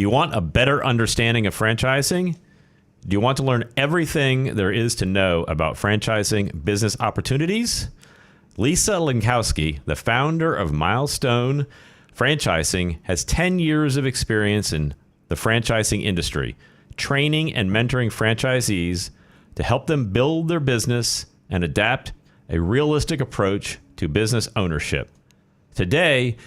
Do you want a better understanding of franchising? Do you want to learn everything there is to know about franchising business opportunities? Lisa Linkowsky, the founder of Milestone Franchising, has 10 years of experience in the franchising industry, training and mentoring franchisees to help them build their business and adapt a realistic approach to business ownership. Today,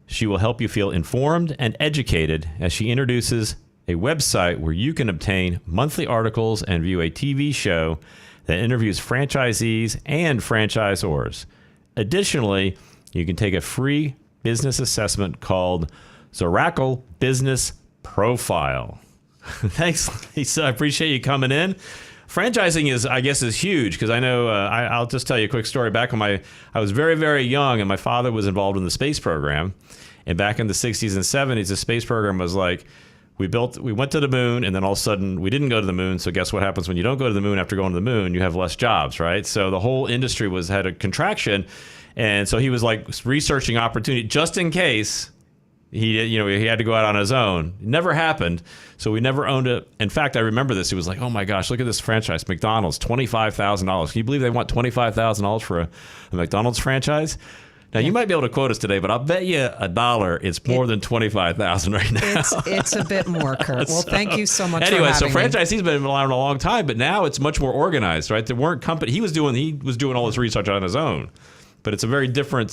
she will help you feel informed and educated as she introduces a website where you can obtain monthly articles and view a TV show that interviews franchisees and franchisors. Additionally, you can take a free business assessment called Zoracle Business Profile. Thanks, Lisa. I appreciate you coming in. Franchising is huge because I know I'll just tell you a quick story. Back when I was very, very young and my father was involved in the space program. And back in the 60s and 70s, the space program was like, we went to the moon and then all of a sudden we didn't go to the moon. So guess what happens when you don't go to the moon after going to the moon? You have less jobs, right? So the whole industry had a contraction. And so he was like researching opportunity just in case he had to go out on his own. It never happened. So we never owned it. In fact, I remember this. He was like, oh my gosh, look at this franchise, McDonald's, $25,000. Can you believe they want $25,000 for a McDonald's franchise? Now, you might be able to quote us today, but I'll bet you $1 it's more than $25,000 right now. It's a bit more, Kurt. Well, thank you so much anyway, for having me. franchisees been around a long time, but now it's much more organized, right? There weren't company. He was doing all this research on his own, but it's a very different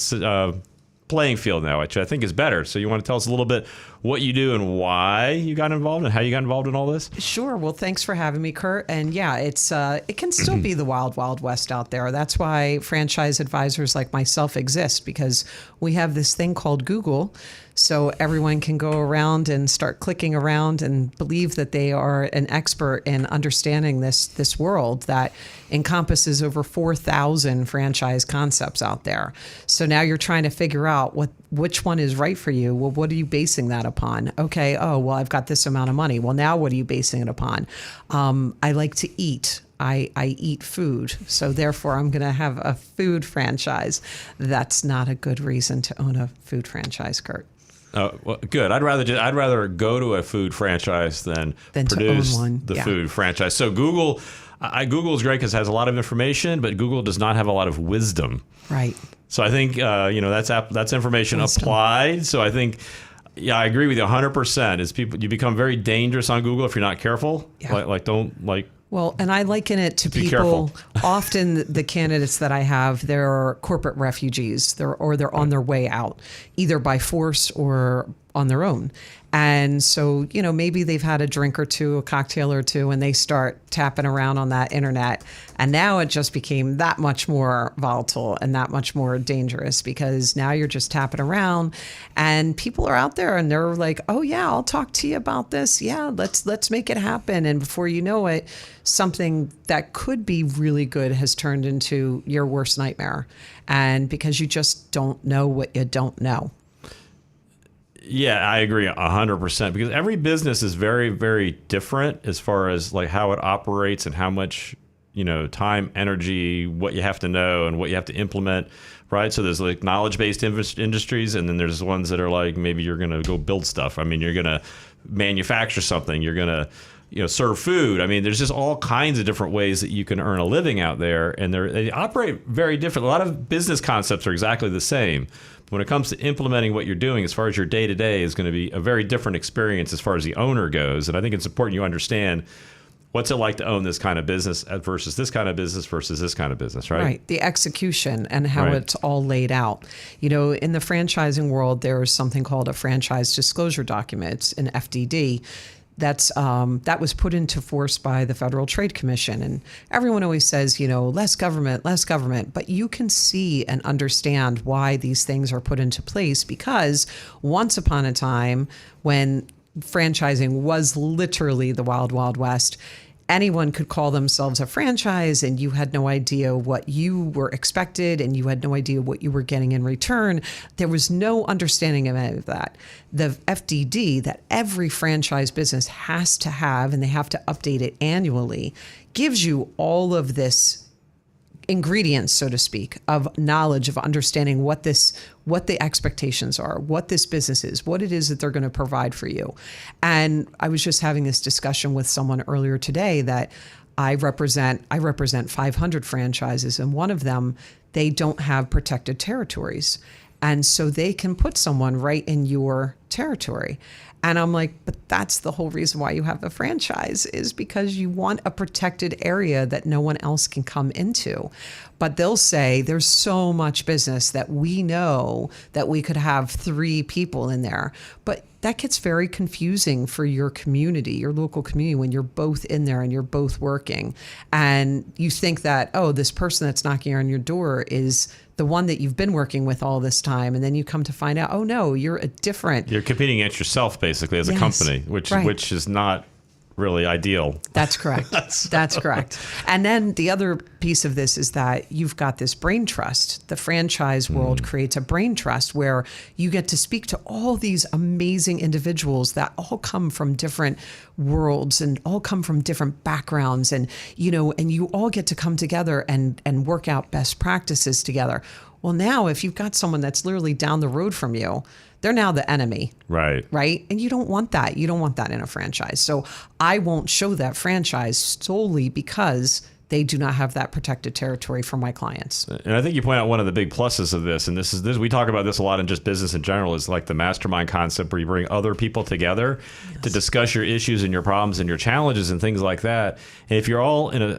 playing field now, which I think is better. So you want to tell us a little bit what you do and why you got involved and how you got involved in all this? Sure. Well, thanks for having me, Kurt. And yeah, it can still be the wild, wild west out there. That's why franchise advisors like myself exist, because we have this thing called Google. So everyone can go around and start clicking around and believe that they are an expert in understanding this world that encompasses over 4,000 franchise concepts out there. So now you're trying to figure out which one is right for you. Well, what are you basing that upon? Okay, well, I've got this amount of money. Well, now what are you basing it upon? I like to eat. I eat food, so therefore I'm going to have a food franchise. That's not a good reason to own a food franchise, Kurt. Well, good. I'd rather go to a food franchise than produce to own one. the food franchise. So Google is great because it has a lot of information, but Google does not have a lot of wisdom. Right. So I think that's information applied. So I think, yeah, I agree with you 100%. Is you become very dangerous on Google if you're not careful. Yeah. Well, and I liken it to people. Often the candidates that I have, they're corporate refugees. They're on their way out, either by force or on their own. And so, maybe they've had a drink or two, a cocktail or two, and they start tapping around on that internet. And now it just became that much more volatile and that much more dangerous, because now you're just tapping around and people are out there and they're like, oh yeah, I'll talk to you about this. Yeah, let's make it happen. And before you know it, something that could be really good has turned into your worst nightmare. And because you just don't know what you don't know. Yeah, I agree 100%, because every business is very, very different as far as like how it operates and how much, time, energy, what you have to know and what you have to implement, right? So there's like knowledge-based industries, and then there's ones that are like, maybe you're going to go build stuff. I mean, you're going to manufacture something. You're going to, serve food. I mean, there's just all kinds of different ways that you can earn a living out there, and they operate very different. A lot of business concepts are exactly the same. When it comes to implementing what you're doing, as far as your day-to-day, is going to be a very different experience as far as the owner goes. And I think it's important you understand what's it like to own this kind of business versus this kind of business versus this kind of business, right? Right. The execution and how it's all laid out. In the franchising world, there is something called a franchise disclosure document. It's an FDD. That was put into force by the Federal Trade Commission. And everyone always says, less government. But you can see and understand why these things are put into place, because once upon a time, when franchising was literally the wild, wild west, anyone could call themselves a franchise, and you had no idea what you were expected, and you had no idea what you were getting in return. There was no understanding of any of that. The FDD that every franchise business has to have, and they have to update it annually, gives you all of this ingredients, so to speak, of knowledge, of understanding what the expectations are, what this business is, what it is that they're going to provide for you. And I was just having this discussion with someone earlier today that I represent 500 franchises, and one of them, they don't have protected territories. And so they can put someone right in your territory. And I'm like, but that's the whole reason why you have a franchise, is because you want a protected area that no one else can come into. But they'll say there's so much business that we know that we could have 3 people in there. But that gets very confusing for your community, your local community, when you're both in there and you're both working. And you think that, oh, this person that's knocking on your door is the one that you've been working with all this time. And then you come to find out, oh, no, you're competing against yourself, basically, as a company, which is not really ideal. That's correct. That's correct. And then the other piece of this is that you've got this brain trust. The franchise world creates a brain trust where you get to speak to all these amazing individuals that all come from different worlds and all come from different backgrounds. And, and you all get to come together and work out best practices together. Well, now if you've got someone that's literally down the road from you, they're now the enemy. Right. Right. And you don't want that. You don't want that in a franchise. So I won't show that franchise solely because they do not have that protected territory for my clients. And I think you point out one of the big pluses of this, and this we talk about this a lot in just business in general, is like the mastermind concept where you bring other people together to discuss your issues and your problems and your challenges and things like that. And if you're all in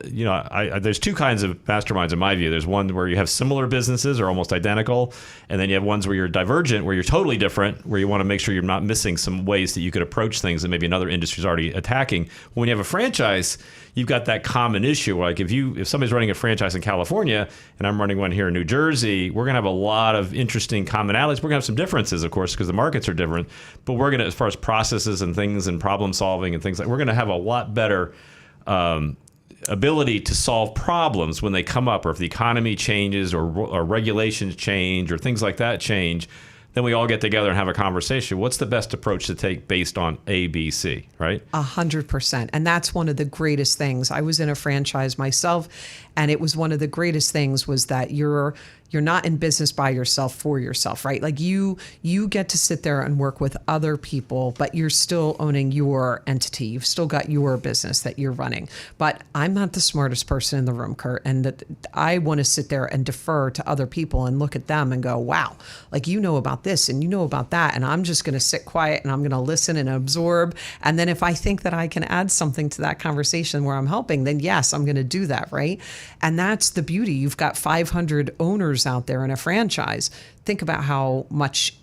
there's 2 kinds of masterminds in my view. There's one where you have similar businesses or almost identical, and then you have ones where you're divergent, where you're totally different, where you want to make sure you're not missing some ways that you could approach things that maybe another industry is already attacking. When you have a franchise, you've got that common issue. Like if somebody's running a franchise in California and I'm running one here in New Jersey, we're going to have a lot of interesting commonalities. We're going to have some differences, of course, because the markets are different. But we're going to, as far as processes and things and problem solving and things like, we're going to have a lot better ability to solve problems when they come up, or if the economy changes or regulations change or things like that change. Then we all get together and have a conversation. What's the best approach to take based on A, B, C, right? 100%. And that's one of the greatest things. I was in a franchise myself, and it was one of the greatest things was that you're not in business by yourself for yourself, right? Like you get to sit there and work with other people, but you're still owning your entity. You've still got your business that you're running. But I'm not the smartest person in the room, Kurt, and that I want to sit there and defer to other people and look at them and go, wow, like you know about this and you know about that, and I'm just going to sit quiet and I'm going to listen and absorb. And then if I think that I can add something to that conversation where I'm helping, then yes, I'm going to do that, right? And that's the beauty. You've got 500 owners out there in a franchise. Think about how much,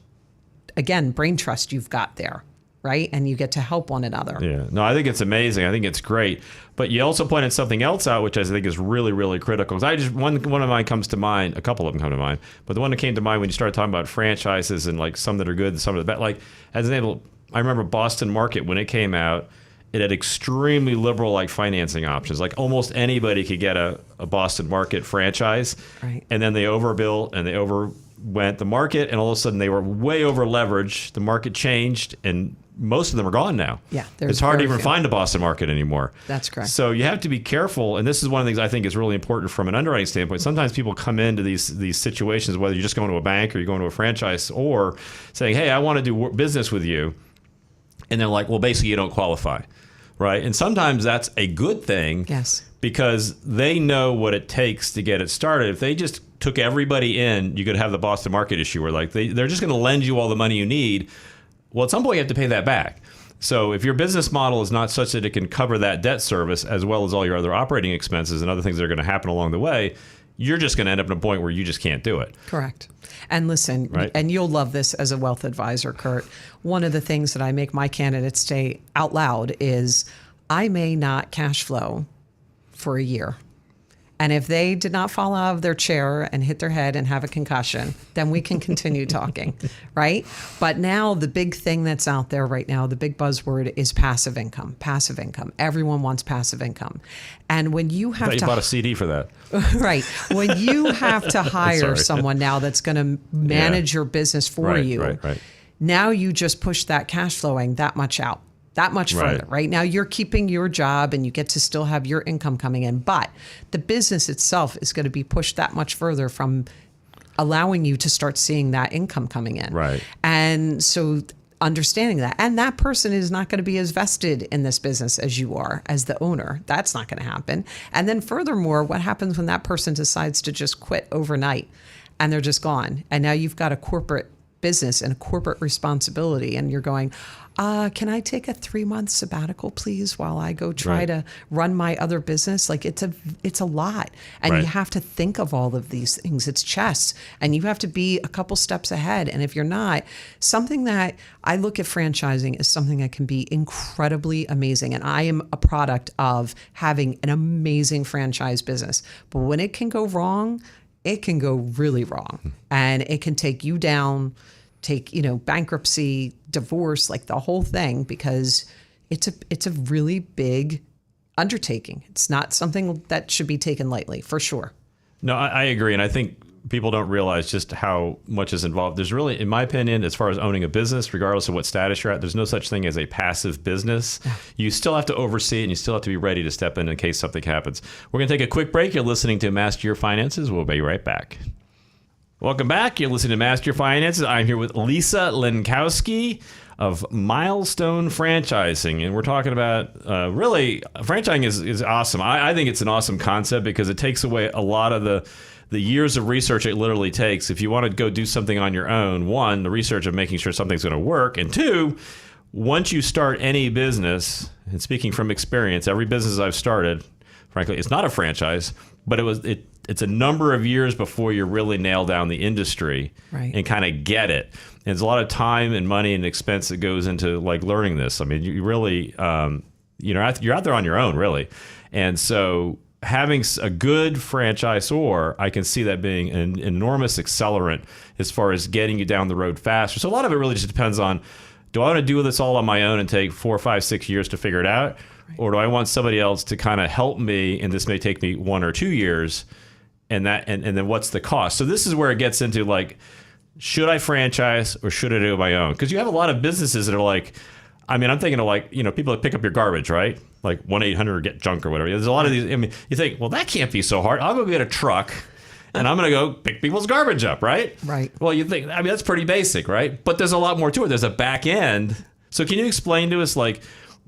again, brain trust you've got there, right? And you get to help one another. Yeah. No, I think it's amazing. I think it's great. But you also pointed something else out, which I think is really, really critical. Because one of mine comes to mind. A couple of them come to mind. But the one that came to mind when you started talking about franchises and like some that are good, some that are bad. Like as an example, I remember Boston Market when it came out. It had extremely liberal like financing options. Like almost anybody could get a Boston Market franchise. Right. And then they overbuilt and they overwent the market, and all of a sudden they were way over leveraged. The market changed, and most of them are gone now. Yeah, it's hard to even find a Boston Market anymore. That's correct. So you have to be careful, and this is one of the things I think is really important from an underwriting standpoint. Sometimes people come into these situations, whether you're just going to a bank or you're going to a franchise, or saying, hey, I want to do business with you. And they're like, well, basically you don't qualify. Right. And sometimes that's a good thing. Yes. Because they know what it takes to get it started. If they just took everybody in, you could have the Boston Market issue where like they're just going to lend you all the money you need. Well, at some point you have to pay that back. So if your business model is not such that it can cover that debt service as well as all your other operating expenses and other things that are going to happen along the way, you're just going to end up in a point where you just can't do it. Correct. And listen, right? And you'll love this as a wealth advisor, Kurt. One of the things that I make my candidates say out loud is, I may not cash flow for a year. And if they did not fall out of their chair and hit their head and have a concussion, then we can continue talking, right? But now the big thing that's out there right now, the big buzzword is passive income. Passive income. Everyone wants passive income. And when you have I thought you bought a CD for that. Right. When you have to hire someone now that's going to manage your business for you, right. now you just push that cash flowing that much out. that much further. Right now, you're keeping your job and you get to still have your income coming in, but the business itself is going to be pushed that much further from allowing you to start seeing that income coming in. Right. And so understanding that, and that person is not going to be as vested in this business as you are as the owner. That's not going to happen. And then furthermore, what happens when that person decides to just quit overnight and they're just gone? And now you've got a corporate business and a corporate responsibility, and you're going, can I take a 3-month sabbatical, please, while I go try to run my other business? Like it's a lot. And you have to think of all of these things. It's chess, and you have to be a couple steps ahead. And if you're not, something that I look at franchising is something that can be incredibly amazing. And I am a product of having an amazing franchise business. But when it can go wrong, it can go really wrong, and it can take you down, take, bankruptcy, divorce, like the whole thing, because it's a really big undertaking. It's not something that should be taken lightly, for sure. No, I agree. And I think people don't realize just how much is involved. There's really, in my opinion, as far as owning a business, regardless of what status you're at, there's no such thing as a passive business. You still have to oversee it, and you still have to be ready to step in case something happens. We're going to take a quick break. You're listening to Master Your Finances. We'll be right back. Welcome back. You're listening to Master Your Finances. I'm here with Lisa Linkowsky of Milestone Franchising, and we're talking about really, franchising is awesome. I think it's an awesome concept because it takes away a lot of the years of research it literally takes. If you want to go do something on your own, one, the research of making sure something's going to work, and two, once you start any business, and speaking from experience, every business I've started, frankly, it's not a franchise, but it's a number of years before you really nail down the industry and kind of get it. And there's a lot of time and money and expense that goes into like learning this. I mean, you really, you're out there on your own, really. And so having a good franchisor, I can see that being an enormous accelerant as far as getting you down the road faster. So a lot of it really just depends on, do I want to do this all on my own and take 4, 5, 6 years to figure it out? Or do I want somebody else to kind of help me, and this may take me 1 or 2 years, and then what's the cost? So this is where it gets into like, should I franchise or should I do it on my own? Because you have a lot of businesses that are like, I mean, I'm thinking of like, people that pick up your garbage, right? Like 1-800-GET-JUNK or whatever. There's a lot of these. I mean, you think, well, that can't be so hard. I'll go get a truck and I'm going to go pick people's garbage up, right? Right. Well, you think, I mean, that's pretty basic, right? But there's a lot more to it. There's a back end. So can you explain to us like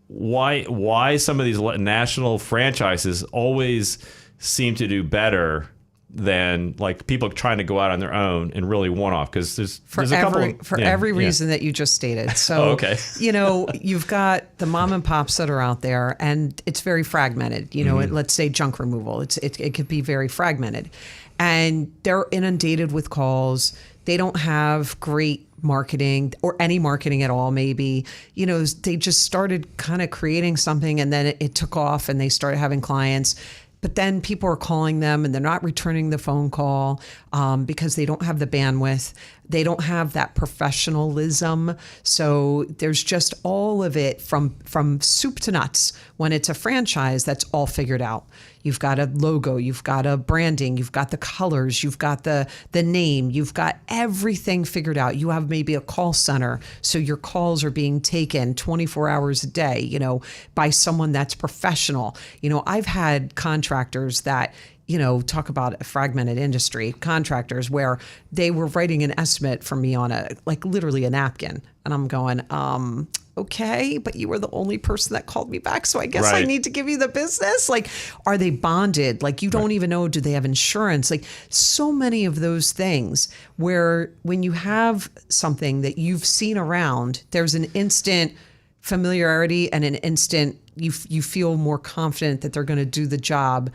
why some of these national franchises always seem to do better than like people trying to go out on their own and really one-off? Because there's a couple every reason that you just stated. So, you've got the mom and pops that are out there, and it's very fragmented. Let's say junk removal. It could be very fragmented, and they're inundated with calls. They don't have great marketing or any marketing at all. Maybe, they just started kind of creating something, and then it took off, and they started having clients. But then people are calling them and they're not returning the phone call because they don't have the bandwidth. They don't have that professionalism. So there's just all of it from soup to nuts. When it's a franchise, that's all figured out. You've got a logo, you've got a branding, you've got the colors, you've got the name, you've got everything figured out. You have maybe a call center, so your calls are being taken 24 hours a day, by someone that's professional. I've had contractors that, talk about a fragmented industry, contractors where they were writing an estimate for me on literally a napkin. And I'm going, okay, but you were the only person that called me back. So I guess I need to give you the business. Like, are they bonded? Like, you don't even know, do they have insurance? Like, so many of those things where when you have something that you've seen around, there's an instant familiarity and an instant you feel more confident that they're going to do the job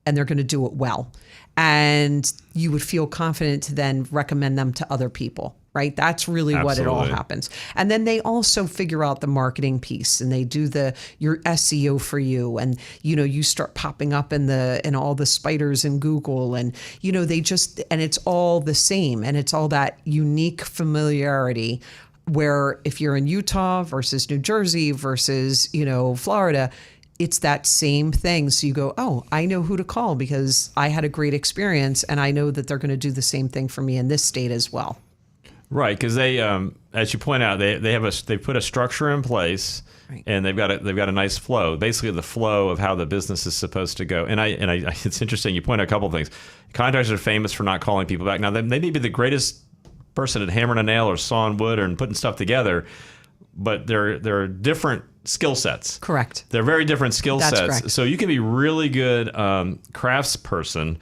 and they're going to do it well. And you would feel confident to then recommend them to other people, right? That's really what it all happens. And then they also figure out the marketing piece, and they do your SEO for you. And, you start popping up in all the spiders in Google, and, and it's all the same. And it's all that unique familiarity where if you're in Utah versus New Jersey versus, Florida, it's that same thing. So you go, oh, I know who to call because I had a great experience, and I know that they're going to do the same thing for me in this state as well. Right, because they, as you point out, they put a structure in place, Right. and they've got a nice flow. Basically, the flow of how the business is supposed to go. And it's interesting. You point out a couple of things. Contractors are famous for not calling people back. Now they may be the greatest person at hammering a nail or sawing wood and putting stuff together, but they're different skill sets. Correct. They're very different skill That's sets. correct. So you can be really good craftsperson,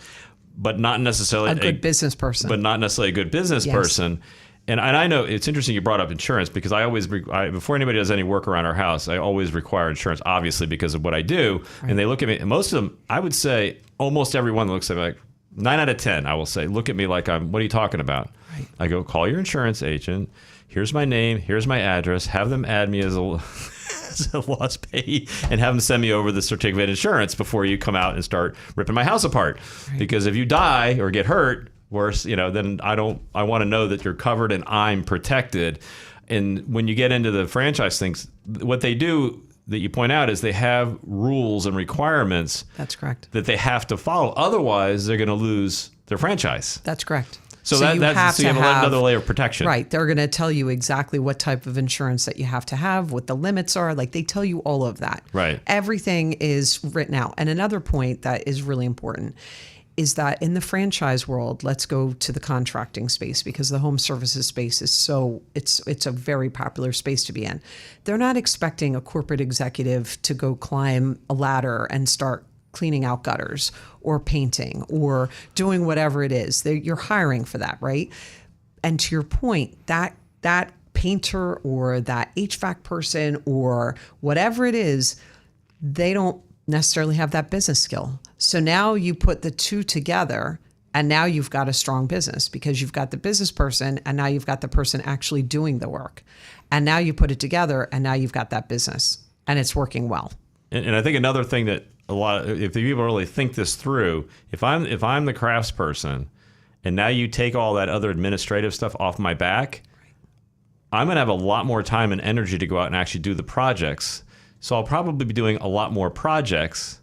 but not necessarily A good business person. but not necessarily a good business Yes. person. And I know it's interesting you brought up insurance, because I always, before anybody does any work around our house, I always require insurance, obviously, because of what I do. Right. And they look at me, and most of them, I would say almost everyone looks at me like, 9 out of 10, I will say, look at me like what are you talking about? Right. I go, call your insurance agent. Here's my name. Here's my address. Have them add me as a loss payee, and have them send me over the certificate of insurance before you come out and start ripping my house apart. Right. Because if you die or get hurt, worse, then I want to know that you're covered and I'm protected. And when you get into the franchise things, what they do that you point out is they have rules and requirements That's correct. that they have to follow. Otherwise, they're going to lose their franchise. That's correct. So you have another layer of protection. Right. They're going to tell you exactly what type of insurance that you have to have, what the limits are. Like, they tell you all of that. Right. Everything is written out. And another point that is really important is that in the franchise world, let's go to the contracting space, because the home services space is it's a very popular space to be in. They're not expecting a corporate executive to go climb a ladder and start cleaning out gutters or painting or doing whatever it is. You're hiring for that, right? And to your point, that painter or that HVAC person or whatever it is, they don't necessarily have that business skill. So now you put the two together, and now you've got a strong business, because you've got the business person, and now you've got the person actually doing the work. And now you put it together, and now you've got that business, and it's working well. And I think another thing that if the people really think this through, if I'm the craftsperson, and now you take all that other administrative stuff off my back, I'm going to have a lot more time and energy to go out and actually do the projects. So I'll probably be doing a lot more projects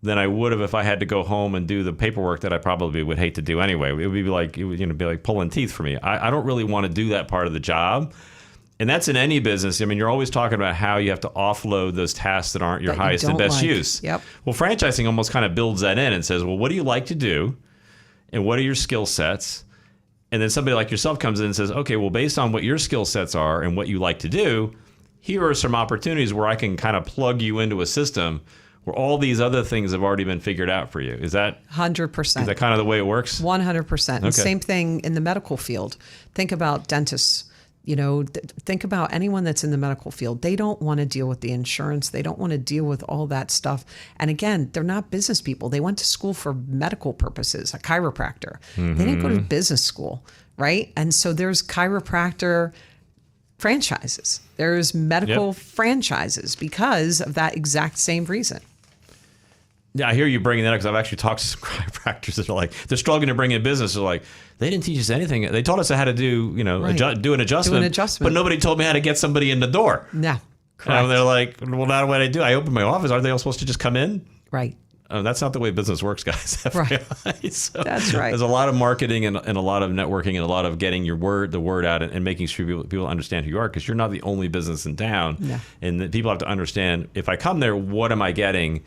than I would have if I had to go home and do the paperwork that I probably would hate to do anyway. It would be like pulling teeth for me. I don't really want to do that part of the job. And that's in any business. I mean, you're always talking about how you have to offload those tasks that aren't your highest and best use. Yep. Well, franchising almost kind of builds that in and says, well, what do you like to do? And what are your skill sets? And then somebody like yourself comes in and says, okay, well, based on what your skill sets are and what you like to do, here are some opportunities where I can kind of plug you into a system where all these other things have already been figured out for you. Is that 100%? Is that kind of the way it works? 100%. And Okay. same thing in the medical field. Think about dentists. Think about anyone that's in the medical field. They don't want to deal with the insurance. They don't want to deal with all that stuff. And again, they're not business people. They went to school for medical purposes, a chiropractor. They didn't go to business school, right? And so there's chiropractor franchises. There's medical franchises because of that exact same reason. Yeah, I hear you bringing that up, because I've actually talked to some chiropractors that are like, they're struggling to bring in business. They're like, they didn't teach us anything. They taught us how to do, Right. do an adjustment. But nobody told me how to get somebody in the door. Yeah, correct. And they're like, well, now what I do, I open my office. Aren't they all supposed to just come in? Right. That's not the way business works, guys. Right. So That's right. There's a lot of marketing and a lot of networking and a lot of getting the word out and making sure people understand who you are, because you're not the only business in town. Yeah. And that people have to understand, if I come there, what am I getting?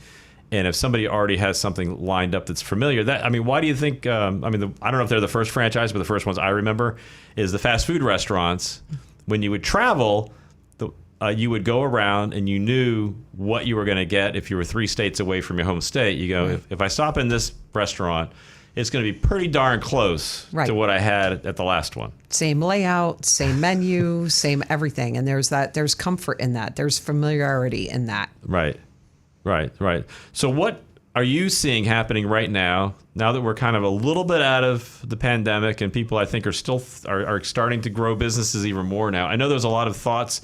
And if somebody already has something lined up that's familiar, why do you think? I don't know if they're the first franchise, but the first ones I remember is the fast food restaurants. When you would travel, you would go around and you knew what you were going to get if you were 3 states away from your home state. You go, if I stop in this restaurant, it's going to be pretty darn close to what I had at the last one. Same layout, same menu, same everything. And there's comfort in that. There's familiarity in that. Right. So what are you seeing happening right now that we're kind of a little bit out of the pandemic, and people, I think, are still are starting to grow businesses even more now? I know there's a lot of thoughts.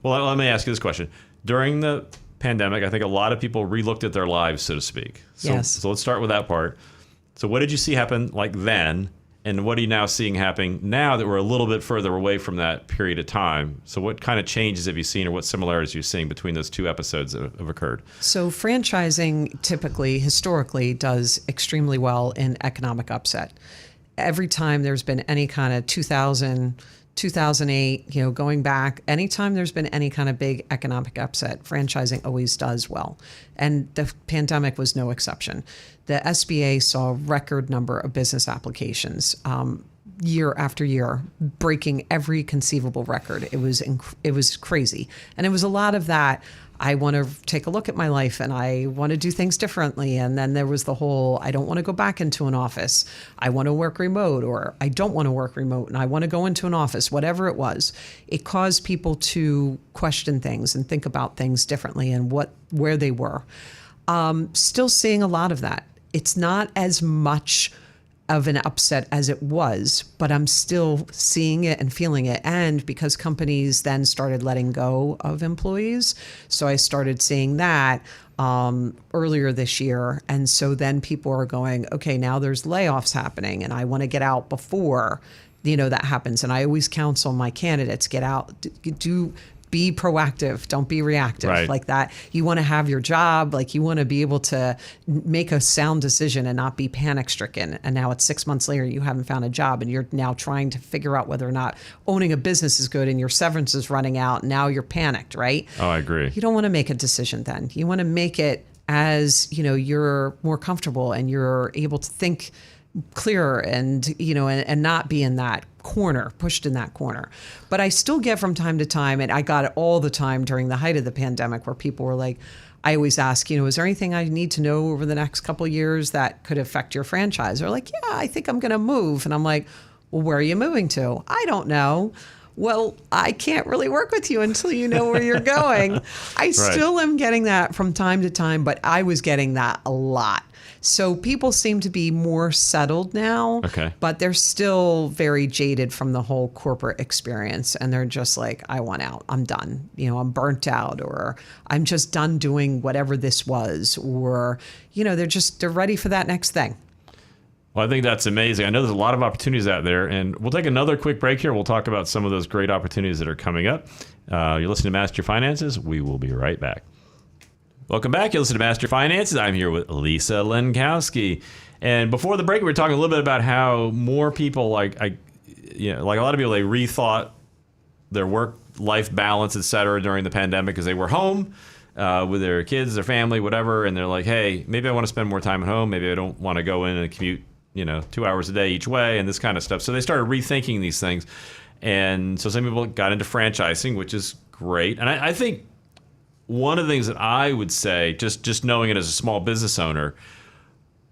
Well, let me ask you this question. During the pandemic, I think a lot of people relooked at their lives, so to speak. Yes. So let's start with that part. So what did you see happen like then? And what are you now seeing happening now that we're a little bit further away from that period of time? So what kind of changes have you seen, or what similarities are you seeing between those two episodes that have occurred? So franchising typically, historically, does extremely well in economic upset. Every time there's been any kind of 2000 2008, going back, anytime there's been any kind of big economic upset, franchising always does well. And the pandemic was no exception. The SBA saw a record number of business applications year after year, breaking every conceivable record. It was crazy. And it was a lot of that. I want to take a look at my life and I want to do things differently. And then there was the whole, I don't want to go back into an office. I want to work remote, or I don't want to work remote and I want to go into an office, whatever it was. It caused people to question things and think about things differently and where they were. Still seeing a lot of that. It's not as much of an upset as it was, but I'm still seeing it and feeling it. And because companies then started letting go of employees, so I started seeing that earlier this year. And so then people are going, okay, now there's layoffs happening and I want to get out before, that happens. And I always counsel my candidates, get out, be proactive. Don't be reactive like that. You want to have your job. Like you want to be able to make a sound decision and not be panic stricken. And now it's 6 months later, you haven't found a job and you're now trying to figure out whether or not owning a business is good and your severance is running out. And now you're panicked, right? Oh, I agree. You don't want to make a decision then. You want to make it as, you're more comfortable and you're able to think clearer and, and not be in that corner, pushed in that corner. But I still get from time to time, and I got it all the time during the height of the pandemic, where people were like, I always ask, is there anything I need to know over the next couple of years that could affect your franchise? They're like, yeah, I think I'm going to move. And I'm like, well, where are you moving to? I don't know. Well, I can't really work with you until you know where you're going. I still am getting that from time to time, but I was getting that a lot. So people seem to be more settled now, but they're still very jaded from the whole corporate experience. And they're just like, I want out. I'm done. I'm burnt out, or I'm just done doing whatever this was, or, they're ready for that next thing. Well, I think that's amazing. I know there's a lot of opportunities out there, and we'll take another quick break here. We'll talk about some of those great opportunities that are coming up. You're listening to Master Your Finances. We will be right back. Welcome back. You're listening to Master Your Finances. I'm here with Lisa Linkowsky. And before the break, we were talking a little bit about how more people, like a lot of people, they rethought their work-life balance, et cetera, during the pandemic because they were home with their kids, their family, whatever. And they're like, hey, maybe I want to spend more time at home. Maybe I don't want to go in and commute 2 hours a day each way and this kind of stuff. So they started rethinking these things. And so some people got into franchising, which is great. And I think one of the things that I would say, just knowing it as a small business owner,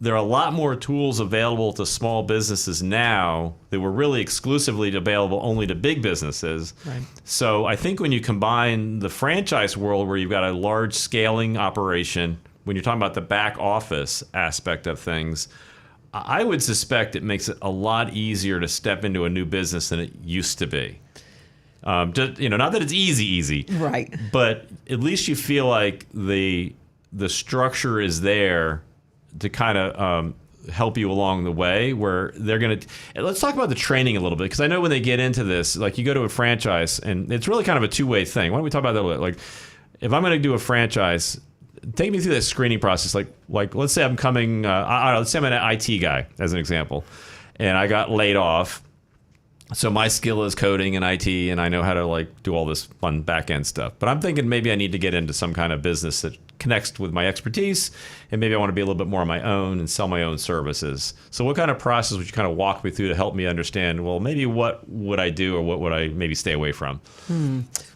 there are a lot more tools available to small businesses now that were really exclusively available only to big businesses. Right. So I think when you combine the franchise world where you've got a large scaling operation, when you're talking about the back office aspect of things, I would suspect it makes it a lot easier to step into a new business than it used to be. Not that it's easy, right? But at least you feel like the structure is there to kind of help you along the way. Where they're going to. Let's talk about the training a little bit, because I know when they get into this, like you go to a franchise, and it's really kind of a two-way thing. Why don't we talk about that a little bit? Like, if I'm going to do a franchise, take me through that screening process. Like let's say I'm coming. Let's say I'm an IT guy, as an example, and I got laid off. So my skill is coding and IT, and I know how to do all this fun back end stuff. But I'm thinking maybe I need to get into some kind of business that connects with my expertise, and maybe I want to be a little bit more on my own and sell my own services. So what kind of process would you kind of walk me through to help me understand, well, maybe what would I do, or what would I maybe stay away from?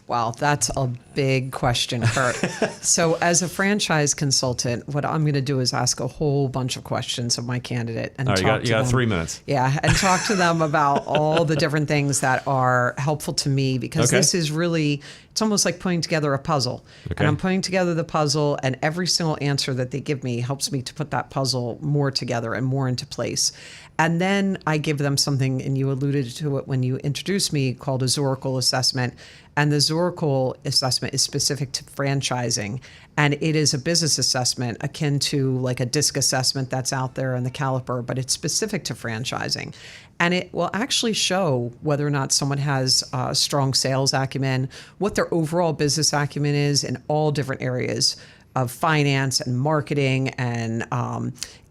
Wow, that's a big question, Kurt. So as a franchise consultant, what I'm going to do is ask a whole bunch of questions of my candidate. And all right, you got 3 minutes. Yeah, and talk to them about all the different things that are helpful to me, because this is really, it's almost like putting together a puzzle. And I'm putting together the puzzle, and every single answer that they give me helps me to put that puzzle more together and more into place. And then I give them something, and you alluded to it when you introduced me, called a Zoracle assessment. And the Zoracle assessment is specific to franchising. And it is a business assessment akin to like a DISC assessment that's out there in the caliper, but it's specific to franchising. And it will actually show whether or not someone has a strong sales acumen, what their overall business acumen is in all different areas. of finance and marketing and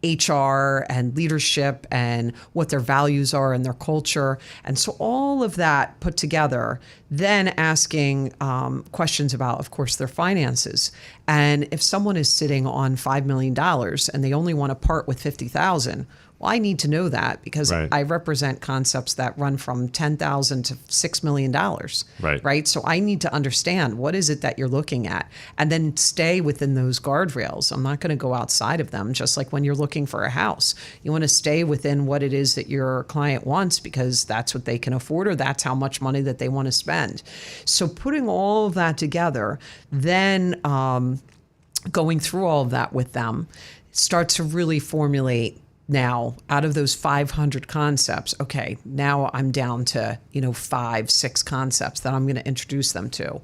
HR and leadership and what their values are and their culture. And so all of that put together, then asking questions about, of course, their finances. And if someone is sitting on $5 million and they only want to part with 50,000, well, I need to know that because Right. I represent concepts that run from $10,000 to $6 million. Right. So I need to understand what is it that you're looking at and then stay within those guardrails. I'm not going to go outside of them, just like when you're looking for a house. You want to stay within what it is that your client wants because that's what they can afford or that's how much money that they want to spend. So putting all of that together, then going through all of that with them, start to really formulate now out of those 500 concepts. Okay, now I'm down to, 5, 6 concepts that I'm going to introduce them to.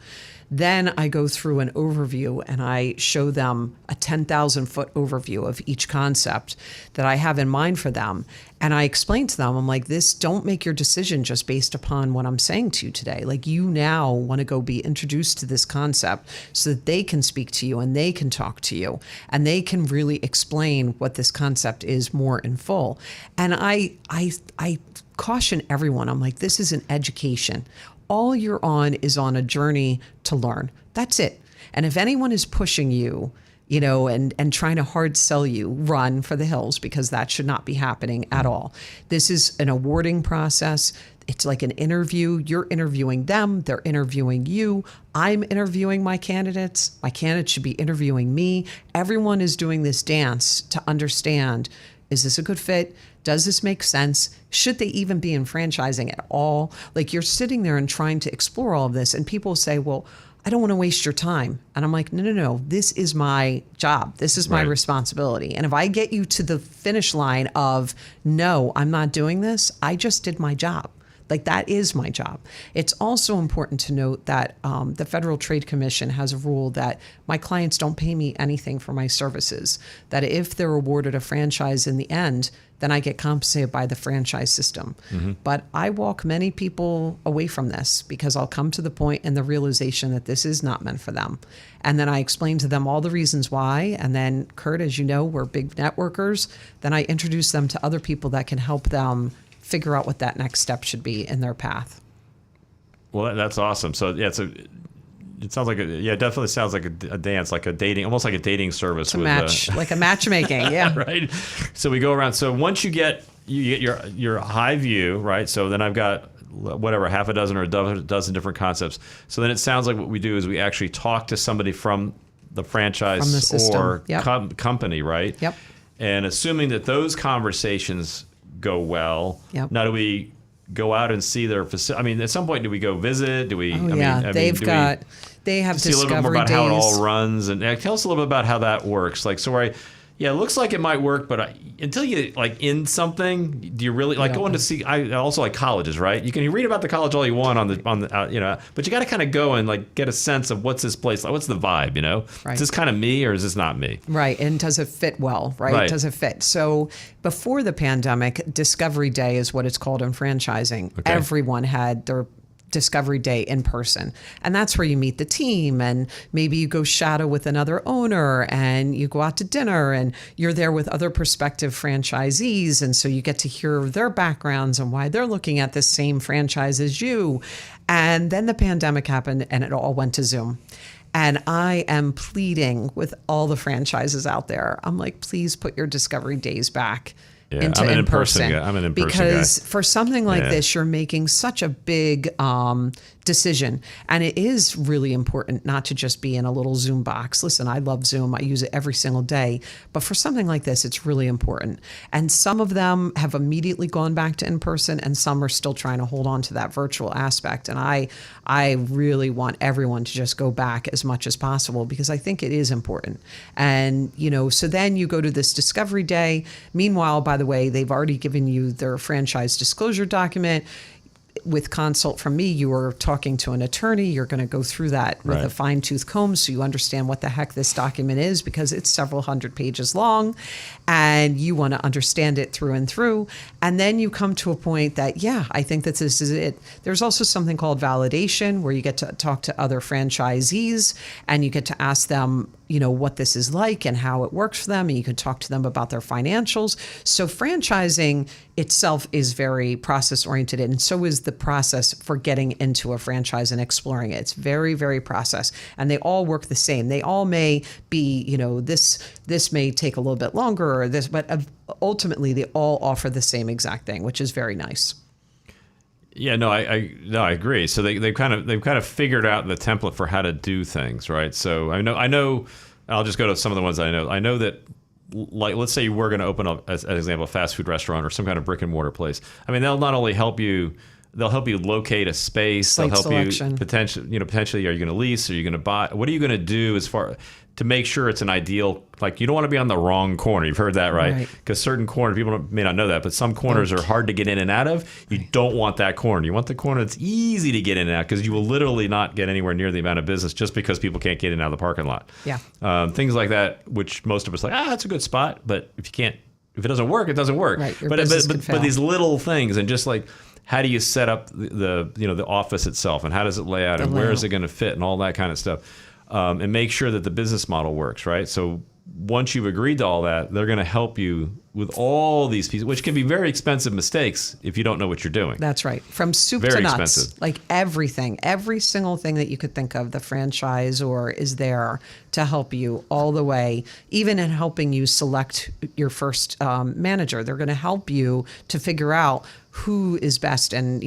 Then I go through an overview and I show them a 10,000 foot overview of each concept that I have in mind for them. And I explain to them, I'm like, don't make your decision just based upon what I'm saying to you today. Like, you now want to go be introduced to this concept so that they can speak to you and they can talk to you and they can really explain what this concept is more in full. And I caution everyone, I'm like, this is an education. All you're on is on a journey to learn. That's it. And if anyone is pushing you, and trying to hard sell you, run for the hills, because that should not be happening at all. This is an awarding process. It's like an interview. You're interviewing them. They're interviewing you. I'm interviewing my candidates. My candidates should be interviewing me. Everyone is doing this dance to understand, is this a good fit? Does this make sense? Should they even be in franchising at all? Like, you're sitting there and trying to explore all of this, and people say, well, I don't want to waste your time. And I'm like, no. This is my job. This is my responsibility. And if I get you to the finish line of, no, I'm not doing this, I just did my job. Like, that is my job. It's also important to note that the Federal Trade Commission has a rule that my clients don't pay me anything for my services, that if they're awarded a franchise in the end, then I get compensated by the franchise system. Mm-hmm. But I walk many people away from this because I'll come to the point and the realization that this is not meant for them. And then I explain to them all the reasons why. And then, Kurt, as you know, we're big networkers. Then I introduce them to other people that can help them figure out what that next step should be in their path. Well, that's awesome. So yeah, it sounds like it definitely sounds like a dance, like a dating, almost like a dating service. It's a match, like a matchmaking. Yeah. Right. So we go around. So once you get your high view, right? So then I've got whatever, half a dozen or a dozen different concepts. So then it sounds like what we do is we actually talk to somebody from the franchise from the system. Or company, right? Yep. And assuming that those conversations go well, now do we go out and see their facility? I mean, at some point, do we go visit? Do we? They have see a little bit more about how it all runs, and tell us a little bit about how that works. Like, so it looks like it might work, but until you like in something, do you really like going to see? I also like colleges, right? You can read about the college all you want on the but you got to kind of go and like get a sense of what's this place like, what's the vibe, Right. Is this kind of me or is this not me? Right, and does it fit well? Right, does it fit? So before the pandemic, Discovery Day is what it's called in franchising. Okay. Everyone had their Discovery Day in person. And that's where you meet the team and maybe you go shadow with another owner and you go out to dinner and you're there with other prospective franchisees. And so you get to hear their backgrounds and why they're looking at the same franchise as you. And then the pandemic happened and it all went to Zoom. And I am pleading with all the franchises out there. I'm like, please put your Discovery Days back. Yeah, I'm an in-person guy. I'm an in-person guy. Because for something like this, you're making such a big decision. And it is really important not to just be in a little Zoom box. Listen, I love Zoom. I use it every single day. But for something like this, it's really important. And some of them have immediately gone back to in-person and some are still trying to hold on to that virtual aspect. And I really want everyone to just go back as much as possible because I think it is important. And, so then you go to this Discovery Day. Meanwhile, by the way, they've already given you their franchise disclosure document. With consult from me, you are talking to an attorney. You're going to go through that with a fine-tooth comb so you understand what the heck this document is because it's several hundred pages long and you want to understand it through and through. And then you come to a point that, I think that this is it. There's also something called validation where you get to talk to other franchisees and you get to ask them, what this is like and how it works for them. And you can talk to them about their financials. So franchising itself is very process oriented. And so is the process for getting into a franchise and exploring it. It's very, very process. And they all work the same. They all may be, this may take a little bit longer or this, but ultimately they all offer the same exact thing, which is very nice. Yeah, no, I agree. So they've kind of figured out the template for how to do things, right? So I know. I'll just go to some of the ones I know. I know that, like, let's say you were going to open up, as an example, a fast food restaurant or some kind of brick and mortar place. I mean, they'll not only help you. They'll help you locate a space. They'll help selection. You potentially, are you going to lease? Are you going to buy? What are you going to do as far to make sure it's an ideal? Like, you don't want to be on the wrong corner. You've heard that, right? Because certain corners, people may not know that, but some corners are hard to get in and out of. You don't want that corner. You want the corner that's easy to get in and out, because you will literally not get anywhere near the amount of business just because people can't get in and out of the parking lot. Yeah. Things like that, which most of us are like, that's a good spot, but if it doesn't work, it doesn't work. Right. But these little things, and just like, how do you set up the office itself, and how does it lay out, and where is it going to fit, and all that kind of stuff, and make sure that the business model works, right? So once you've agreed to all that, they're going to help you with all these pieces, which can be very expensive mistakes if you don't know what you're doing. That's right. From soup Very to nuts, expensive. like everything, every single thing that you could think of, the franchisor is there to help you all the way, even in helping you select your first manager. They're going to help you to figure out who is best and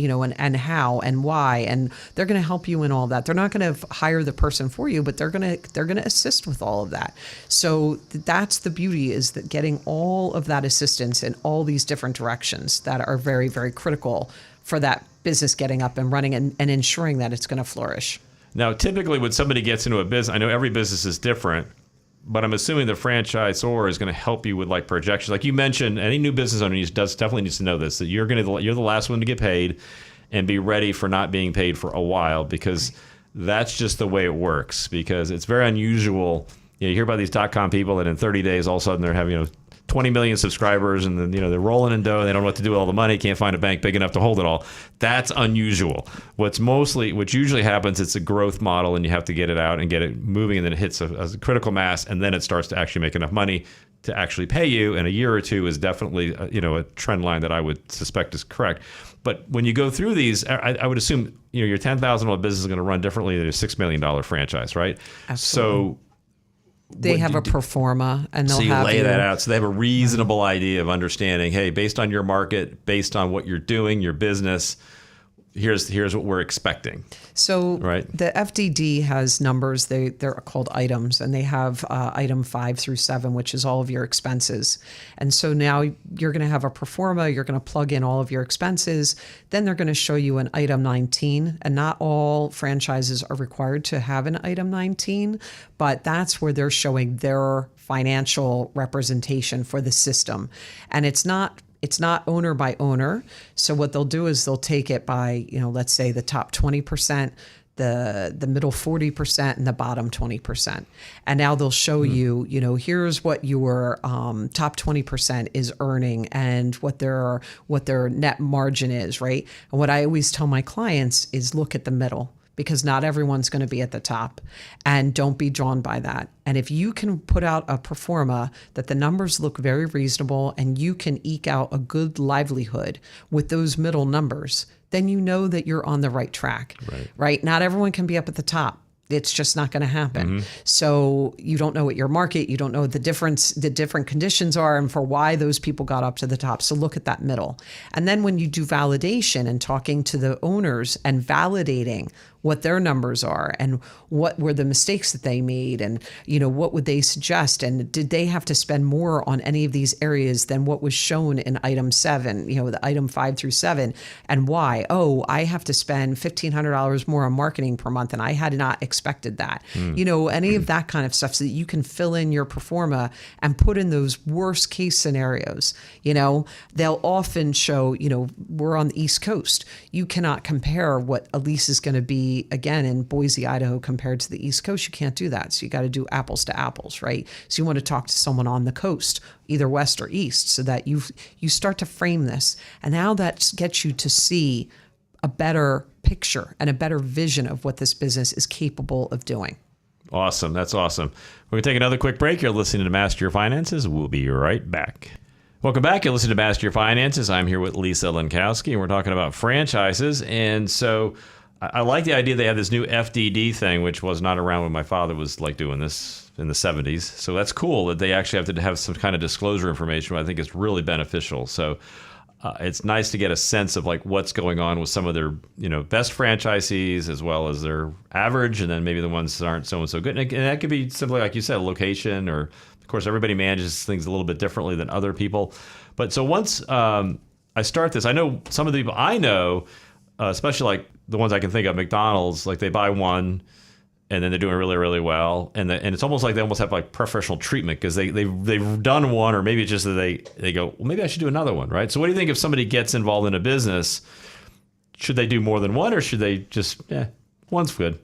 how and why, and they're going to help you in all that. They're not going to hire the person for you, but they're going to assist with all of that. So that's the beauty, is that getting all of that assistance in all these different directions that are very, very critical for that business getting up and running and ensuring that it's going to flourish. Now, typically when somebody gets into a business, I know every business is different, but I'm assuming the franchisor is going to help you with like projections. Like you mentioned, any new business owner definitely needs to know this, that you're the last one to get paid, and be ready for not being paid for a while, because that's just the way it works. Because it's very unusual. You hear about these .com people that in 30 days all of a sudden they're having 20 million subscribers, and then they're rolling in dough, and they don't know what to do with all the money, can't find a bank big enough to hold it all. That's unusual. What usually happens, it's a growth model, and you have to get it out and get it moving, and then it hits a critical mass, and then it starts to actually make enough money to actually pay you. And a year or two is definitely a trend line that I would suspect is correct. But when you go through these, I would assume your $10,000 business is going to run differently than a $6 million franchise, right? Absolutely. So they have a pro forma, and they'll have lay that out. So they have a reasonable idea of understanding, hey, based on your market, based on what you're doing, your business, here's what we're expecting. So the FDD has numbers. They're called items, and they have item 5 through 7, which is all of your expenses. And so now you're going to have a pro forma. You're going to plug in all of your expenses. Then they're going to show you an item 19. And not all franchises are required to have an item 19, but that's where they're showing their financial representation for the system. And it's not owner by owner. So what they'll do is they'll take it by, let's say the top 20%, the middle 40%, and the bottom 20%. And now they'll show you, here's what your top 20% is earning, and what their net margin is, right? And what I always tell my clients is look at the middle, because not everyone's going to be at the top, and don't be drawn by that. And if you can put out a pro forma that the numbers look very reasonable, and you can eke out a good livelihood with those middle numbers, then you know that you're on the right track, right? Not everyone can be up at the top. It's just not going to happen. So you don't know what your market, you don't know the different conditions are, and for why those people got up to the top. So look at that middle. And then when you do validation and talking to the owners and validating what their numbers are, and what were the mistakes that they made, and what would they suggest, and did they have to spend more on any of these areas than what was shown in item 7, the item 5 through 7, and why? Oh, I have to spend $1,500 more on marketing per month, and I had not expected that. Any of that kind of stuff, so that you can fill in your pro forma and put in those worst case scenarios. They'll often show, we're on the East Coast. You cannot compare what a lease is going to be, again, in Boise, Idaho, compared to the East Coast. You can't do that. So you got to do apples to apples, right? So you want to talk to someone on the coast, either west or east, so that you start to frame this. And now that gets you to see a better picture and a better vision of what this business is capable of doing. Awesome. That's awesome. We're going to take another quick break. You're listening to Master Your Finances. We'll be right back. Welcome back. You're listening to Master Your Finances. I'm here with Lisa Linkowsky, and we're talking about franchises. And so I like the idea they have this new FDD thing, which was not around when my father was like doing this in the 70s. So that's cool that they actually have to have some kind of disclosure information. I think it's really beneficial. So it's nice to get a sense of like what's going on with some of their, best franchisees as well as their average, and then maybe the ones that aren't so and so good. And that could be simply, like you said, a location, or of course everybody manages things a little bit differently than other people. But so once I start this, I know some of the people I know, especially like the ones I can think of, McDonald's, like they buy one and then they're doing really, really well. And it's almost like they almost have like preferential treatment because they've done one, or maybe it's just that they go, well, maybe I should do another one, right? So what do you think if somebody gets involved in a business, should they do more than one, or should they just, one's good?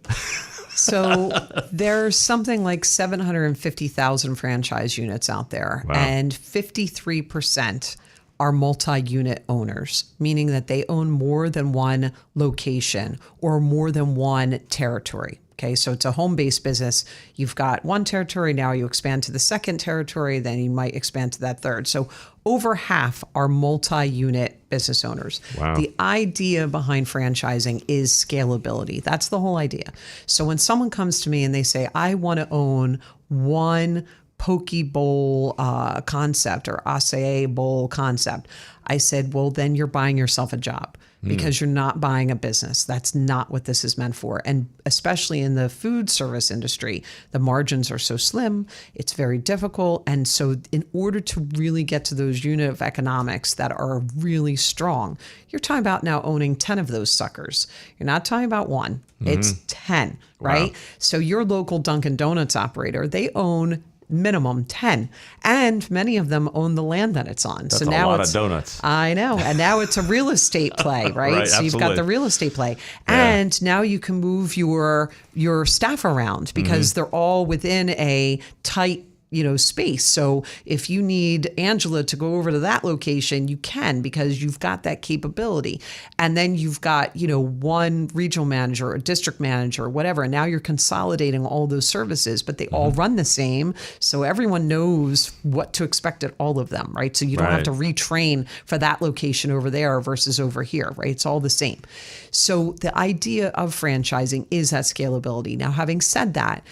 So there's something like 750,000 franchise units out there, Wow. and 53% are multi-unit owners, meaning that they own more than one location or more than one territory. Okay, so it's a home-based business. You've got one territory, now you expand to the second territory, then you might expand to that third. So over half are multi-unit business owners. Wow. The idea behind franchising is scalability. That's the whole idea. So when someone comes to me and they say, I want to own one poke bowl concept or acai bowl concept, I said, well, then you're buying yourself a job, because you're not buying a business. That's not what this is meant for. And especially in the food service industry, the margins are so slim, it's very difficult. And so in order to really get to those unit of economics that are really strong, you're talking about now owning 10 of those suckers. You're not talking about one, it's 10, right? Wow. So your local Dunkin' Donuts operator, they own minimum 10, and many of them own the land that it's on. That's so now a lot it's of donuts. I know. And now it's a real estate play, right? Right, So you've got absolutely. the real estate play. Yeah. And now you can move your staff around because they're all within a tight space. So if you need Angela to go over to that location, you can, because you've got that capability. And then you've got, one regional manager or district manager or whatever. And now you're consolidating all those services, but they all run the same. So everyone knows what to expect at all of them, right? So you don't have to retrain for that location over there versus over here, right? It's all the same. So the idea of franchising is that scalability. Now, having said that,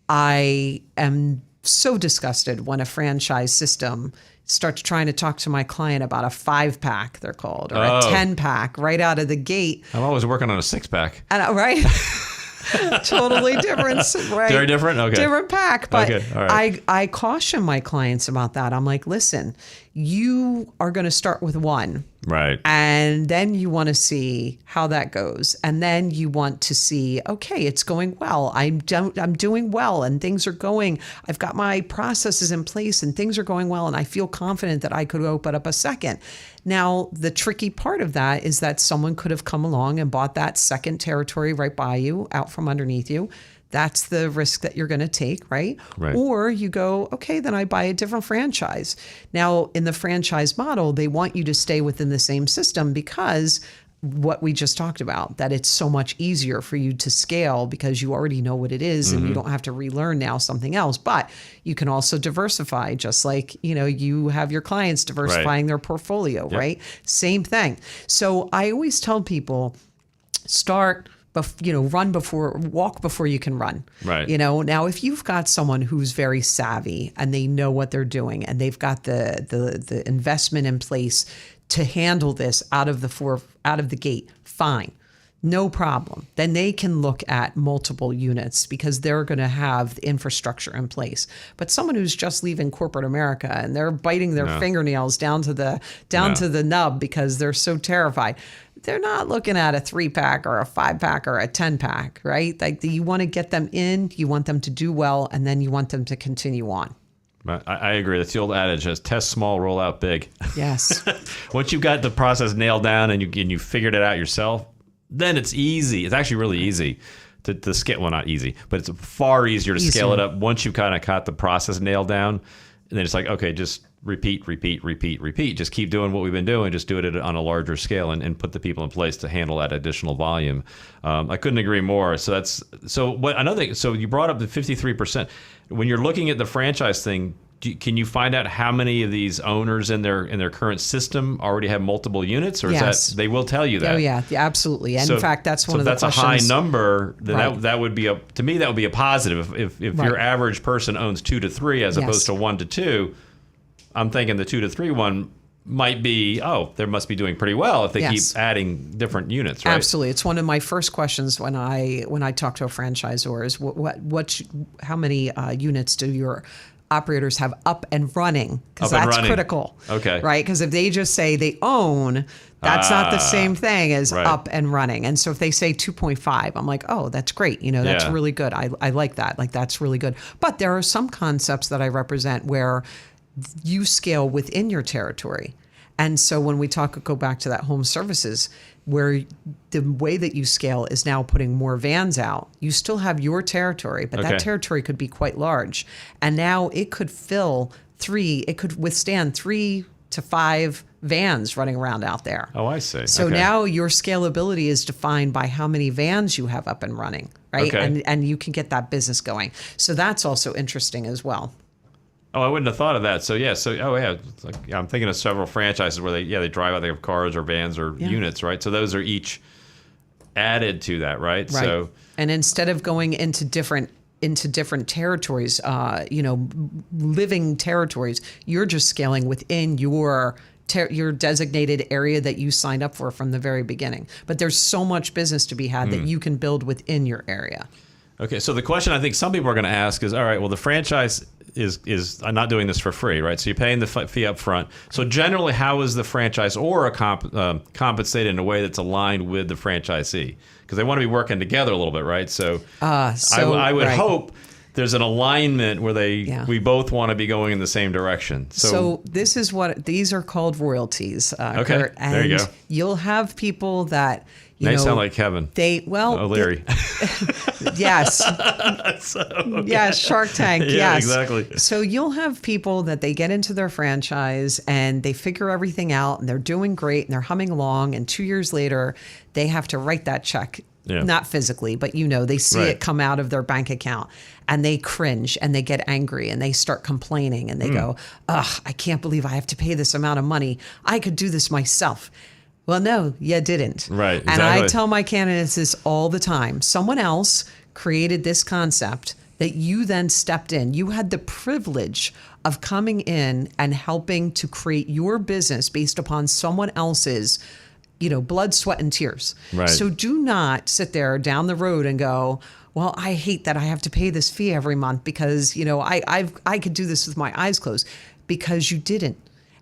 I am so disgusted when a franchise system starts trying to talk to my client about a 5-pack, they're called, or a 10-pack right out of the gate. I'm always working on a 6-pack. And, right? Totally different, right? Very different? Okay. Different pack. But Okay, all right. I caution my clients about that. I'm like, listen, you are going to start with one. Right. And then you want to see how that goes. And then you want to see, okay, it's going well. I'm doing well, and things are going. I've got my processes in place and things are going well. And I feel confident that I could open up a second. Now, the tricky part of that is that someone could have come along and bought that second territory right by you, out from underneath you. That's the risk that you're going to take, right? Right. Or you go, okay, then I buy a different franchise. Now, in the franchise model, they want you to stay within the same system because what we just talked about, that it's so much easier for you to scale because you already know what it is and you don't have to relearn now something else. But you can also diversify, just like, you have your clients diversifying their portfolio, right? Same thing. So I always tell people, walk before you can run. Right. Now if you've got someone who's very savvy and they know what they're doing and they've got the investment in place to handle this out of the gate, fine. No problem. Then they can look at multiple units because they're going to have the infrastructure in place. But someone who's just leaving corporate America and they're biting their fingernails down to the nub because they're so terrified, they're not looking at a 3-pack or a 5-pack or a 10-pack, right? Like you want to get them in, you want them to do well, and then you want them to continue on. I agree. That's the old adage: test small, roll out big. Yes. Once you've got the process nailed down and you figured it out yourself, then it's easy. It's actually really easy to scale. Well, not easy, but it's far easier to scale it up once you've kind of got the process nailed down. And then it's like, okay, just repeat. Just keep doing what we've been doing. Just do it on a larger scale and put the people in place to handle that additional volume. I couldn't agree more. So another thing. So you brought up the 53%. When you're looking at the franchise thing, can you find out how many of these owners in their current system already have multiple units, or Yes. is that they will tell you that? Oh yeah, absolutely. And in fact, that's one of the questions. So if that's a high number, then Right. that would be to me that would be a positive. If Right. your average person owns 2 to 3 as Yes. opposed to 1 to 2, I'm thinking the 2 to 3 one might be, they must be doing pretty well if they Yes. keep adding different units, right? Absolutely, it's one of my first questions when I talk to a franchisor is how many units do your operators have up and running, because Up and that's running. critical. Okay. Right, because if they just say they own, that's not the same thing as right. up and running. And so if they say 2.5, I'm like, oh, that's great. That's Yeah. really good. I like that. Like, that's really good. But there are some concepts that I represent where you scale within your territory. And so when we go back to that home services, where the way that you scale is now putting more vans out, you still have your territory, but Okay. that territory could be quite large. And now it could it could withstand 3 to 5 vans running around out there. Oh, I see. So Okay. now your scalability is defined by how many vans you have up and running, right? Okay. And you can get that business going. So that's also interesting as well. Oh, I wouldn't have thought of that. So yeah, it's like, I'm thinking of several franchises where they drive out, they have cars or vans or units, right? So those are each added to that, right? Right. So and instead of going into different territories, living territories, you're just scaling within your designated area that you signed up for from the very beginning. But there's so much business to be had that you can build within your area. okay, so the question I think some people are going to ask is, all right, well, the franchise is I'm not doing this for free, right? So you're paying the fee up front. So generally, how is the franchise compensated in a way that's aligned with the franchisee? Because they want to be working together a little bit, right? So, I would right. hope there's an alignment where we both want to be going in the same direction. So this is these are called royalties. Okay, Kurt, and there you go. You'll have people that They sound like Kevin O'Leary. Yes. Yes, Shark Tank. Yeah, yes. exactly. So you'll have people that they get into their franchise and they figure everything out and they're doing great and they're humming along, and 2 years later they have to write that check. Yeah. Not physically, but they see Right. it come out of their bank account and they cringe and they get angry and they start complaining and they go, ugh, I can't believe I have to pay this amount of money. I could do this myself. Well, no, you didn't. Right, And I exactly. tell my candidates this all the time. Someone else created this concept that you then stepped in. You had the privilege of coming in and helping to create your business based upon someone else's blood, sweat, and tears. Right. So do not sit there down the road and go, well, I hate that I have to pay this fee every month because, I could do this with my eyes closed, because you didn't.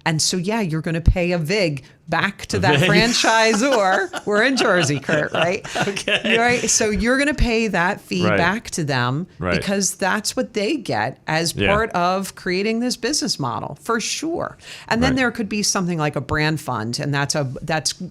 And so, you're going to pay a VIG back to that franchisor. We're in Jersey, Kurt, right? Okay. Right. So you're going to pay that fee Right. back to them Right. because that's what they get as part of creating this business model, for sure. And then Right. there could be something like a brand fund, and that's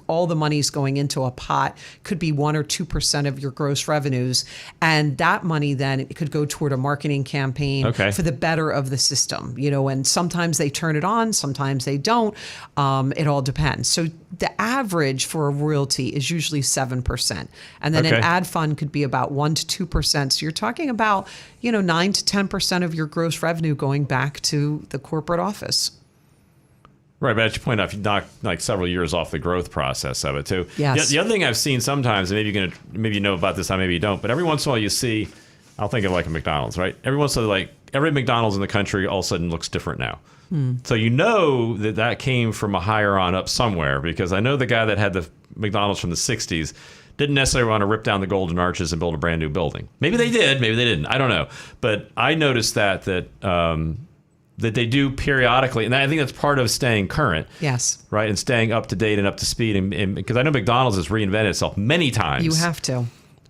all the money's going into a pot. Could be 1 or 2% of your gross revenues, and that money then it could go toward a marketing campaign for the better of the system. And sometimes they turn it on, sometimes they don't. It all depends. So the average for a royalty is usually 7%. And then an ad fund could be about 1 to 2%. So you're talking about, 9 to 10% of your gross revenue going back to the corporate office. Right, but as you point out, you knock like several years off the growth process of it too. Yes. The other thing I've seen sometimes, and maybe you know about this, maybe you don't, but every once in a while you see, I'll think of like a McDonald's, right? Every once in a while, like every McDonald's in the country all of a sudden looks different now. So that came from a higher on up somewhere, because I know the guy that had the McDonald's from the 60s didn't necessarily want to rip down the Golden Arches and build a brand new building. Maybe they did, maybe they didn't. I don't know. But I noticed that they do periodically, and I think that's part of staying current. Yes. Right, and staying up to date and up to speed. And because I know McDonald's has reinvented itself many times. You have to.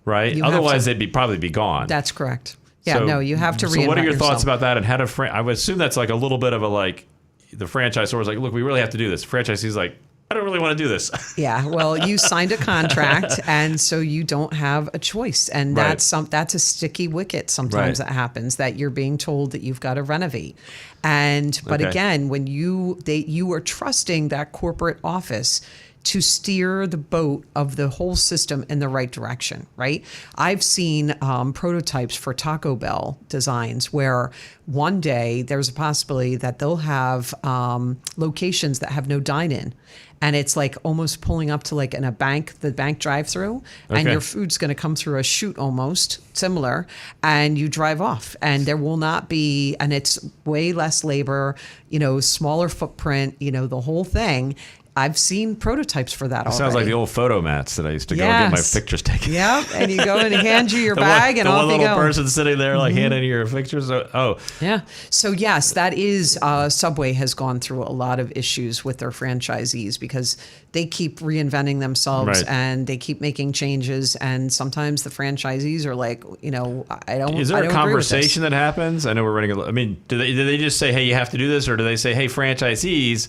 Right? You have Otherwise, to. they'd probably be gone. That's correct. Yeah, you have to reinvent So what are your thoughts yourself. about that? And how I would assume that's like a little bit of a the franchisor is like, look, we really have to do this. The franchisee's like, I don't really want to do this. Yeah, well, you signed a contract, and so you don't have a choice, and Right. that's a sticky wicket. Sometimes Right. that happens, that you're being told that you've got to renovate, but Okay. again, when you are trusting that corporate office to steer the boat of the whole system in the right direction, right? I've seen prototypes for Taco Bell designs where one day there's a possibility that they'll have locations that have no dine-in. And it's like almost pulling up to like in the bank drive-through, and Okay. your food's going to come through a chute almost similar, and you drive off, and there will not be, and it's way less labor, smaller footprint, the whole thing. I've seen prototypes for that already. Sounds like the old photo mats that I used to go get my Yes. pictures taken. Yep, and you go and hand you your The bag, one, and the off one you little go. person sitting there like handing you your pictures. Oh, Yeah. So yes, that is Subway has gone through a lot of issues with their franchisees because they keep reinventing themselves Right. and they keep making changes, and sometimes the franchisees are like, I don't. is there I a don't agree with this. conversation that happens? I know we're running. I mean, do they just say, "Hey, you have to do this," or do they say, "Hey, franchisees,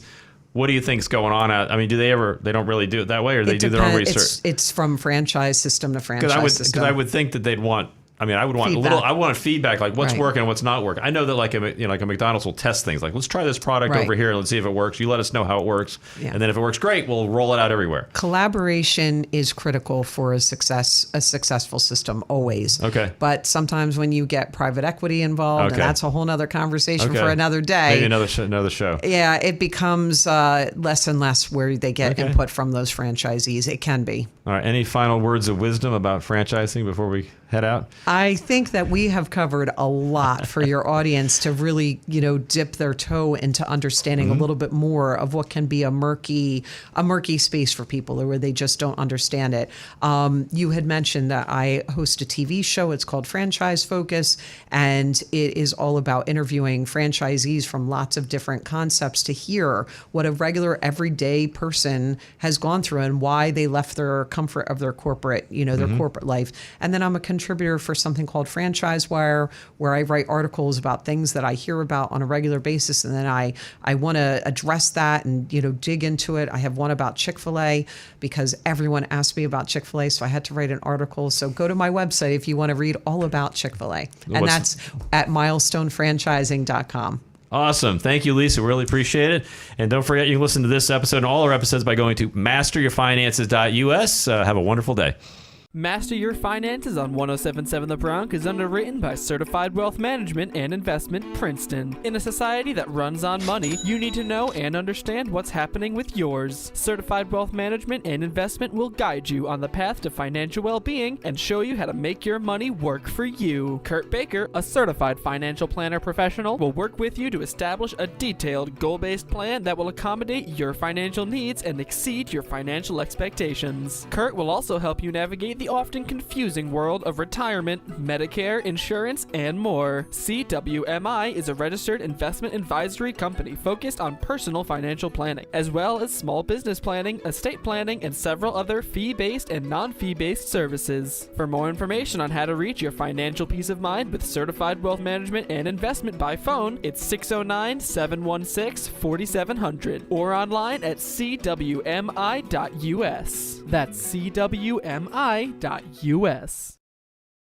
what do you think's going on?" I mean, do they ever? They don't really do it that way, or they do their own research. It's from franchise system to franchise Because system. I would think that they'd want. I mean, I would want Feedback. I want feedback, like what's Right. working and what's not working. I know that like a McDonald's will test things, like let's try this product Right. over here and let's see if it works. You let us know how it works, Yeah. and then if it works great, we'll roll it out everywhere. Collaboration is critical for a successful system always. Okay. But sometimes when you get private equity involved, Okay. and that's a whole nother conversation Okay. for another day. Maybe another show. Yeah, it becomes less and less where they get Okay. input from those franchisees. It can be. All right. Any final words of wisdom about franchising before we head out? I think that we have covered a lot for your audience to really, dip their toe into understanding a little bit more of what can be a murky space for people, or where they just don't understand it. You had mentioned that I host a TV show. It's called Franchise Focus, and it is all about interviewing franchisees from lots of different concepts to hear what a regular everyday person has gone through and why they left their comfort of their corporate, their corporate life. And then I'm a contributor for something called Franchise Wire, where I write articles about things that I hear about on a regular basis, and then I want to address that and dig into it. I have one about Chick-fil-A because everyone asked me about Chick-fil-A, so I had to write an article. So go to my website if you want to read all about Chick-fil-A, and that's at milestonefranchising.com. Awesome. Thank you, Lisa. Really appreciate it. And don't forget, you can listen to this episode and all our episodes by going to masteryourfinances.us. Have a wonderful day. Master Your Finances on 107.7 The Bronx is underwritten by Certified Wealth Management and Investment Princeton. In a society that runs on money, you need to know and understand what's happening with yours. Certified Wealth Management and Investment will guide you on the path to financial well-being and show you how to make your money work for you. Kurt Baker, a certified financial planner professional, will work with you to establish a detailed, goal-based plan that will accommodate your financial needs and exceed your financial expectations. Kurt will also help you navigate the often confusing world of retirement, Medicare, insurance, and more. CWMI is a registered investment advisory company focused on personal financial planning, as well as small business planning, estate planning, and several other fee-based and non-fee-based services. For more information on how to reach your financial peace of mind with Certified Wealth Management and Investment by phone, it's 609-716-4700 or online at cwmi.us. That's cwmi.us.